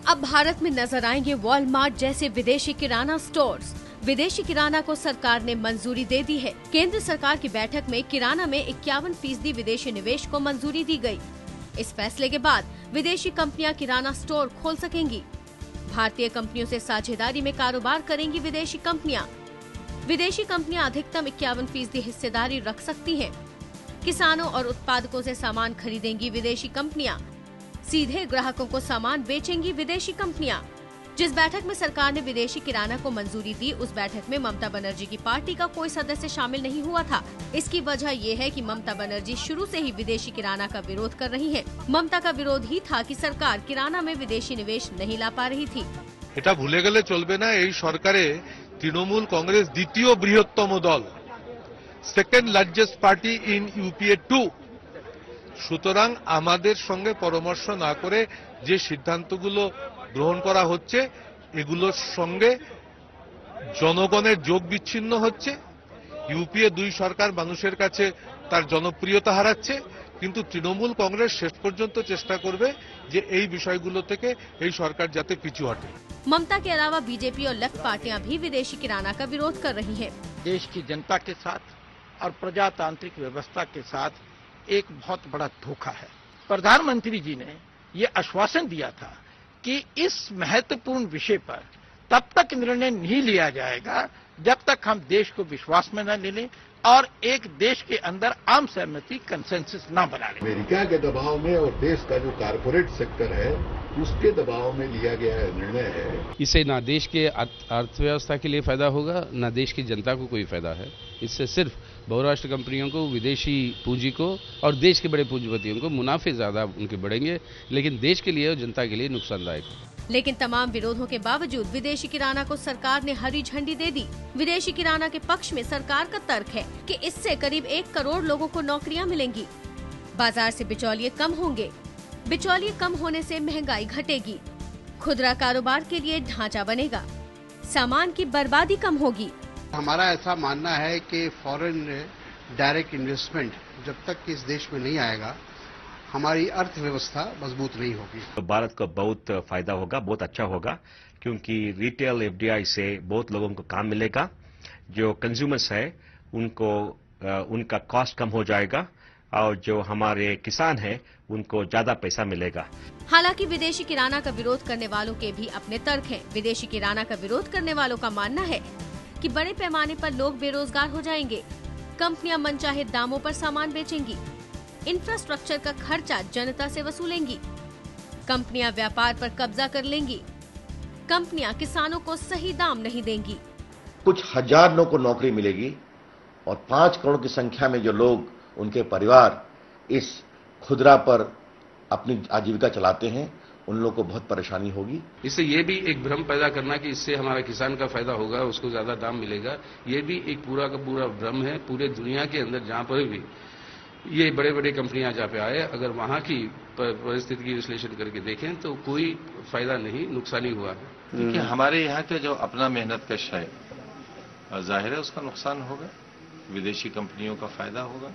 अब भारत में नजर आएंगे वॉलमार्ट जैसे विदेशी किराना स्टोर्स। विदेशी किराना को सरकार ने मंजूरी दे दी है। केंद्र सरकार की बैठक में किराना में 51% विदेशी निवेश को मंजूरी दी गई। इस फैसले के बाद विदेशी कंपनियां किराना स्टोर खोल सकेंगी। भारतीय कंपनियों से साझेदारी में कारोबार करेंगी विदेशी कंपनियां। विदेशी कंपनियां अधिकतम 51% हिस्सेदारी रख सकती हैं। किसानों और उत्पादकों से सामान खरीदेंगी विदेशी कंपनियां। सीधे ग्राहकों को सामान बेचेंगी विदेशी कंपनियां। जिस बैठक में सरकार ने विदेशी किराना को मंजूरी दी, उस बैठक में ममता बनर्जी की पार्टी का कोई सदस्य शामिल नहीं हुआ था। इसकी वजह ये है कि ममता बनर्जी शुरू से ही विदेशी किराना का विरोध कर रही हैं। ममता का विरोध ही था कि सरकार किराना में विदेशी निवेश नहीं ला पा रही थी। এটা ভুলে গেলে চলবে না, এই সরকারে তৃণমূল কংগ্রেস দ্বিতীয় বৃহত্তম দল, second largest party in UPA 2। সুতরাং আমাদের সঙ্গে পরামর্শ না করে যে সিদ্ধান্তগুলো গ্রহণ করা হচ্ছে, এগুলোর সঙ্গে জনগণের যোগ বিচ্ছিন্ন হচ্ছে। ইউপিএ 2 সরকার মানুষের কাছে তার জনপ্রিয়তা হারাচ্ছে, কিন্তু তৃণমূল কংগ্রেস শেষ পর্যন্ত চেষ্টা করবে যে এই বিষয়গুলো থেকে এই সরকার যাতে পিছু হটে। ममता के अलावा बीजेपी और लेफ्ट पार्टियां भी विदेशी किराना का विरोध कर रही हैं। देश की जनता के साथ और प्रजातांत्रिक व्यवस्था के साथ एक बहुत बड़ा धोखा है। प्रधानमंत्री जी ने ये आश्वासन दिया था कि इस महत्वपूर्ण विषय पर तब तक निर्णय नहीं लिया जाएगा जब तक हम देश को विश्वास में न ले लें और एक देश के अंदर आम सहमति कंसेंसस न बना लें। अमेरिका के दबाव में और देश का जो कारपोरेट सेक्टर है उसके दबाव में लिया गया निर्णय है। इससे ना देश के अर्थव्यवस्था के लिए फायदा होगा, ना देश की जनता को कोई फायदा है। इससे सिर्फ बहुराष्ट्र कंपनियों को, विदेशी पूंजी को और देश के बड़े पूंजीपतियों को मुनाफे ज्यादा उनके बढ़ेंगे, लेकिन देश के लिए और जनता के लिए नुकसानदायक है। लेकिन तमाम विरोधों के बावजूद विदेशी किराना को सरकार ने हरी झंडी दे दी। विदेशी किराना के पक्ष में सरकार का तर्क है कि इससे करीब 1 करोड़ लोगों को नौकरियां मिलेंगी। बाजार से बिचौलिए कम होंगे। बिचौलिए कम होने से महंगाई घटेगी। खुदरा कारोबार के लिए ढांचा बनेगा। सामान की बर्बादी कम होगी। हमारा ऐसा मानना है कि फॉरेन डायरेक्ट इन्वेस्टमेंट जब तक इस देश में नहीं आएगा, हमारी अर्थव्यवस्था मजबूत नहीं होगी। तो भारत को बहुत फायदा होगा, बहुत अच्छा होगा, क्योंकि रिटेल एफडीआई से बहुत लोगों को काम मिलेगा। जो कंज्यूमर्स है उनको उनका कॉस्ट कम हो जाएगा और जो हमारे किसान हैं उनको ज्यादा पैसा मिलेगा। हालांकि विदेशी किराना का विरोध करने वालों के भी अपने तर्क हैं। विदेशी किराना का विरोध करने वालों का मानना है कि बड़े पैमाने पर लोग बेरोजगार हो जाएंगे। कंपनियां मनचाहे दामों पर सामान बेचेंगी। इंफ्रास्ट्रक्चर का खर्चा जनता से वसूलेंगी। कंपनियां व्यापार पर कब्जा कर लेंगी। कंपनियां किसानों को सही दाम नहीं देंगी। कुछ हजार लोगों को नौकरी मिलेगी और 5 करोड़ की संख्या में जो लोग, उनके परिवार इस खुदरा पर अपनी आजीविका चलाते हैं, उन लोगों को बहुत परेशानी होगी। इससे ये भी एक भ्रम पैदा करना कि इससे हमारा किसान का फायदा होगा, उसको ज्यादा दाम मिलेगा, ये भी एक पूरा का पूरा भ्रम है। पूरे दुनिया के अंदर जहां पर भी ये बड़े बड़े कंपनियां जहाँ पे आए, अगर वहां की परिस्थिति की विश्लेषण करके देखें तो कोई फायदा नहीं, नुकसान ही हुआ है। क्योंकि हमारे यहाँ के जो अपना मेहनत कश है, जाहिर है उसका नुकसान होगा, विदेशी कंपनियों का फायदा होगा।